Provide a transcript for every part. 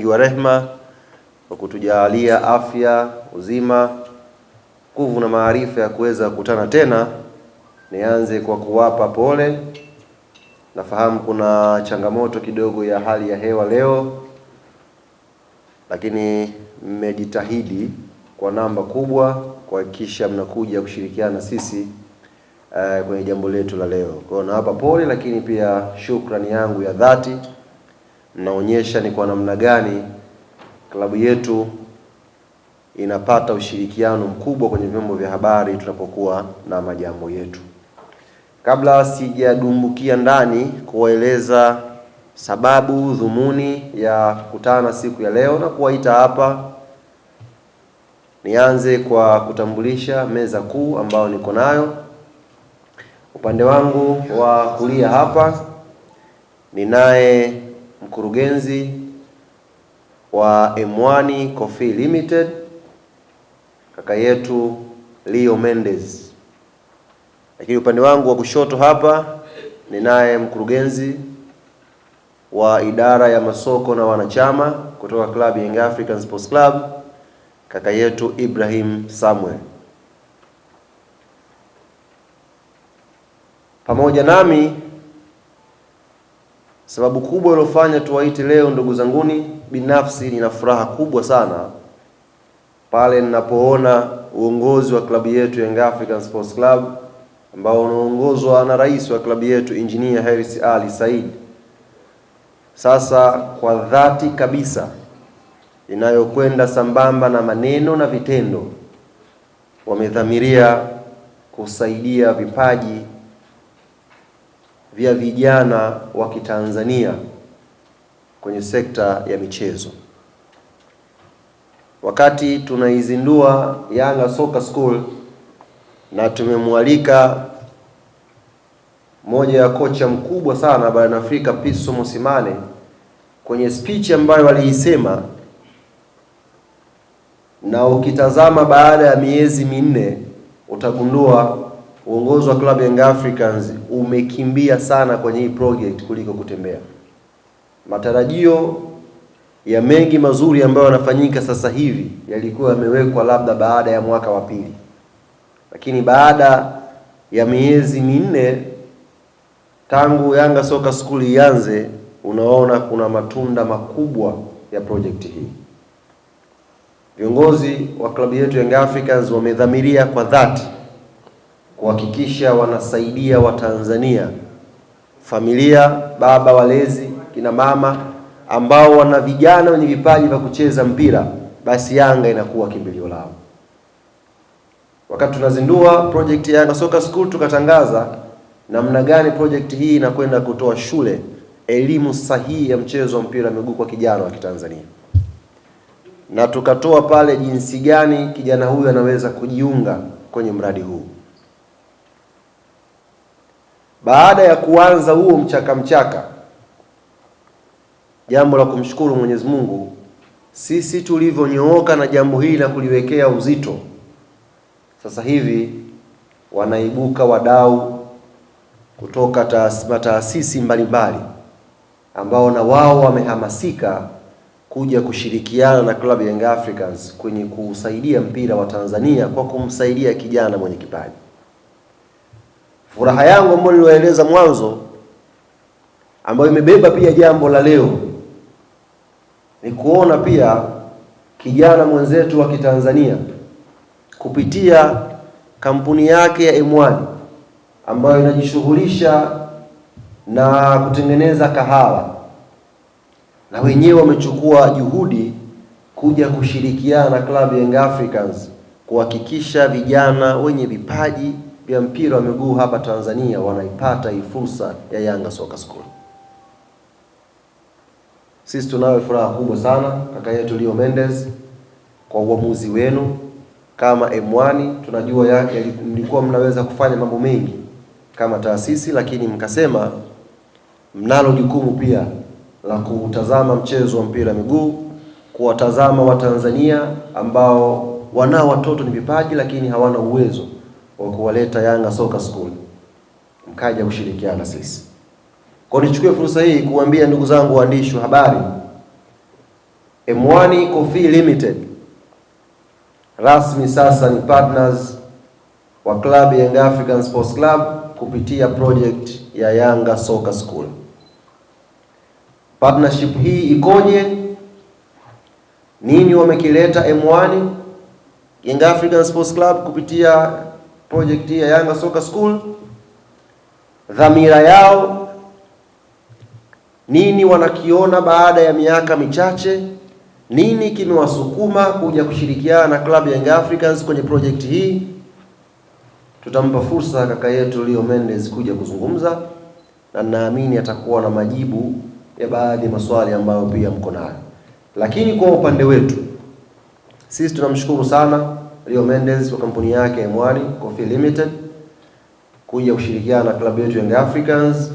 wa rehma kwa kutujalia afya, uzima, nguvu na maarifa ya kuweza kukutana tena. Nianze kwa kuwapa pole. Nafahamu kuna changamoto kidogo ya hali ya hewa leo, lakini mmejitahidi kwa namba kubwa kuhakikisha mnakuja kushirikiana na sisi kwenye jambo letu la leo. Kwa hiyo nawapa pole, lakini pia shukrani yangu ya dhati. Mnaonyesha ni kwa namna gani klabu yetu inapata ushirikiano mkubwa kwenye vyombo vya habari tunapokuwa na majambo yetu. Kabla sijadumbukia ndani kuwaeleza sababu dhumuni ya kukutana siku ya leo na kuwaita hapa, nianze kwa kutambulisha meza kuu ambayo niko nayo. Upande wangu wa kulia hapa ninaye mkurugenzi wa M1 Coffee Limited, kaka yetu Leo Mendez. Lakini upande wangu wa kushoto hapa ninaye mkurugenzi wa idara ya masoko na wanachama kutoka klabu ya Young African Sports Club, kaka yetu Ibrahim Samuel. Pamoja nami, sababu kubwa iliyofanya tuwaite leo, ndugu zanguni, binafsi nina furaha kubwa sana pale ninapoona uongozi wa klabu yetu Young African Sports Club ambao unaongozwa na rais wa klabu yetu Engineer Hersi Ali Said, sasa kwa dhati kabisa inayokwenda sambamba na maneno na vitendo, wamedhamiria kusaidia vipaji vya vijana wa Kitanzania kwenye sekta ya michezo. Wakati tunaizindua Yanga Soccer School na tumemwalika moja ya kocha mkubwa sana barani Afrika, Pitso Mosimane, kwenye speech ambayo aliisema, na ukitazama baada ya miezi minne utagundua uongozi wa Club Young Africans umekimbia sana kwenye hii project kuliko kutembea. Matarajio ya mengi mazuri ambayo yanafanyika sasa hivi yalikuwa yamewekwa labda baada ya mwaka wa pili, lakini baada ya miezi minne tangu Yanga Soccer School ianze, unaona kuna matunda makubwa ya project hii. Viongozi wa klabu yetu Young Africans wamedhamiria kwa dhati kuhakikisha wanasaidia Watanzania, familia, baba walezi, kina mama ambao wana vijana wenye vipaji vya kucheza mpira, basi Yanga inakuwa kimbilio lao. Wakati tunazindua project ya Yanga Soccer School, tukatangaza namna gani project hii inakwenda kutoa shule elimu sahihi ya mchezo wa mpira wa miguu kwa kijana wa Kitanzania, na tukatoa pale jinsi gani kijana huyu anaweza kujiunga kwenye mradi huu. Baada ya kuanza huo mchaka, jambo la kumshukuru Mwenyezi Mungu, sisi tulivyonyooka na jambo hili na kuliwekea uzito, sasa hivi wanaibuka wadau kutoka taasisi mbalimbali ambao na wao wamehamasika kuja kushirikiana na Club Young Africans kwenye kusaidia mpira wa Tanzania kwa kumsaidia kijana mwenye kipaji. Furaha yangu ambayo niliwaeleza mwanzo, ambayo imebeba pia jambo la leo, ni kuona pia kijana mwenzetu wa Kitanzania kupitia kampuni yake ya M1 ambayo inajishughulisha na kutengeneza kahawa, na wenyewe wamechukua juhudi kuja kushirikiana na Club Young Africans kuhakikisha vijana wenye vipaji vya mpira wa miguu hapa Tanzania wanaipata hii fursa ya Yanga Soccer School. Sisi tunayo furaha kubwa sana, kaka yetu Leo Mendez, kwa uamuzi wenu kama M1. Tunajua mlikuwa mnaweza kufanya mambo mengi kama taasisi, lakini mkasema mnalo jukumu pia la kutazama mchezo wa mpira miguu, kuwatazama Watanzania ambao wanao watoto ni vipaji lakini hawana uwezo wa kuwaleta Yanga Soccer School, mkaja kushirikiana sisi. Kwa nichukue fursa hii kuambia ndugu zangu waandishi wa habari, M1 Coffee Limited rasmi sasa ni partners wa klabu ya Young African Sports Club kupitia project ya Yanga Soccer School. Partnership hii ikoje? Nini wamekileta M1 Young African Sports Club kupitia project hii ya Yanga Soccer School? Dhamira yao nini, wanakiona baada ya miaka michache? Nini kimewasukuma kuja kushirikiana na klabu ya Young Africans kwenye project hii? Tutampa fursa kaka yetu Leo Mendes kuja kuzungumza, na naamini atakuwa na majibu ya baadhi ya maswali ambayo pia mko nayo. Lakini kwa upande wetu sisi tunamshukuru sana Leo Mendes wa kampuni yake M1 Coffee Limited kuja kushirikiana na klabu yetu Young Africans,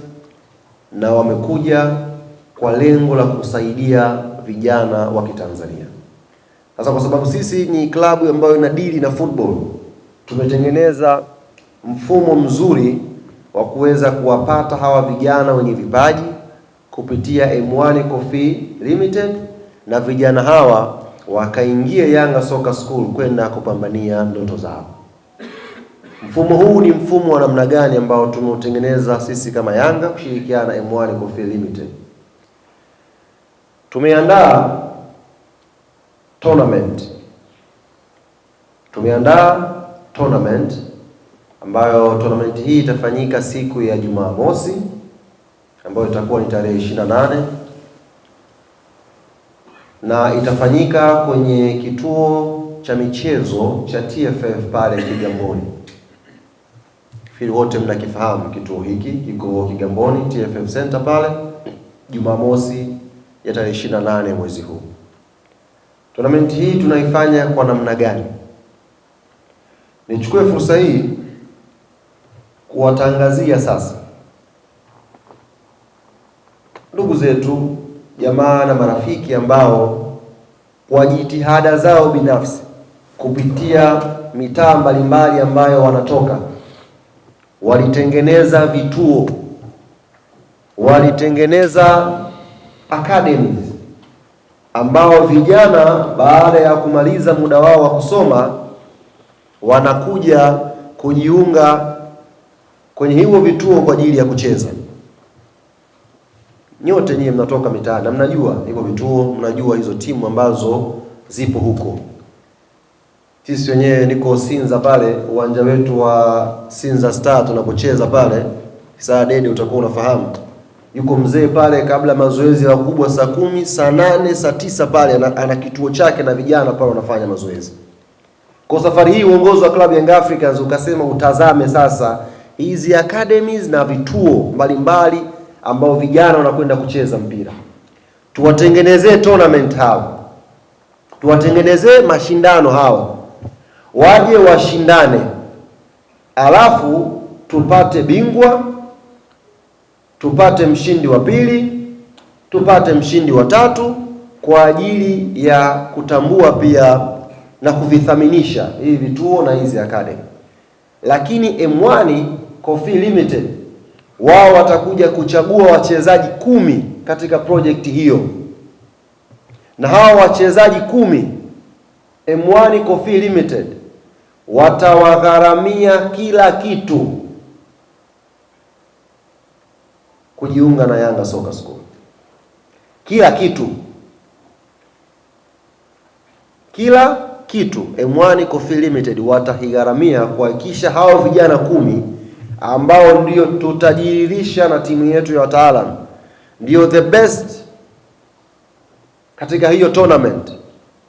na wamekuja kwa lengo la kusaidia vijana wa Kitanzania. Sasa kwa sababu sisi ni klabu ambayo inadili na football, tumetengeneza mfumo mzuri wa kuweza kuwapata hawa vijana wenye vipaji kupitia M1 Coffee Limited, na vijana hawa wakaingia Yanga Soccer School kwenda kupambania ndoto zao. Mfumo huu ni mfumo wa namna gani ambao tumeutengeneza sisi kama Yanga kushirikiana na M1 Coffee Limited? Tumeandaa tournament ambayo tournament hii itafanyika siku ya Jumamosi ambayo itakuwa ni tarehe 28, na itafanyika kwenye kituo cha michezo cha TFF pale Kigamboni. Fili wote mnakifahamu kituo hiki, kiko Kigamboni TFF Center pale, Jumamosi ya tarehe 28 mwezi huu. Tournament hii tunaifanya kwa namna gani? Nichukue fursa hii kuwatangazia sasa ndugu zetu, jamaa na marafiki ambao kwa jitihada zao binafsi kupitia mitaa mbalimbali ambayo wanatoka walitengeneza vituo, walitengeneza academies ambao vijana baada ya kumaliza muda wao wa kusoma wanakuja kujiunga kwenye hivyo vituo kwa ajili ya kucheza. Nyote nyie mnatoka mitaani na mnajua hivyo vituo, mnajua hizo timu ambazo zipo huko. Sisi wenyewe niko Sinza pale, uwanja wetu wa Sinza Star tunapocheza pale, saa dede utakuwa unafahamu. Yuko mzee pale kabla mazoezi makubwa saa 10, saa 8, saa 9 pale ana kituo chake na vijana pale wanafanya mazoezi. Kwa safari hii uongozi wa klabu Young Africans ukasema utazame sasa hizi academies na vituo mbalimbali ambao vijana wanakwenda kucheza mpira. Tuwatengenezee tournament hao. Tuwatengenezee mashindano hao. Waje washindane. Alafu tupate bingwa, tupate mshindi wa pili, tupate mshindi wa tatu kwa ajili ya kutambua pia na kuvithaminisha hivi vituo na hizi academy. Lakini M1 Coffee Limited wao watakuja kuchagua wachezaji 10 katika project hiyo, na hawa wachezaji 10 M1 Coffee Limited watawagharamia kila kitu kujiunga na Yanga Soccer School. Kila kitu M1 Coffee Limited watahigharamia kuhakikisha hao vijana 10 ambao ndio tutajiririsha na timu yetu ya wataalamu ndio the best katika hiyo tournament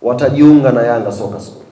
watajiunga na Yanga Soccer School.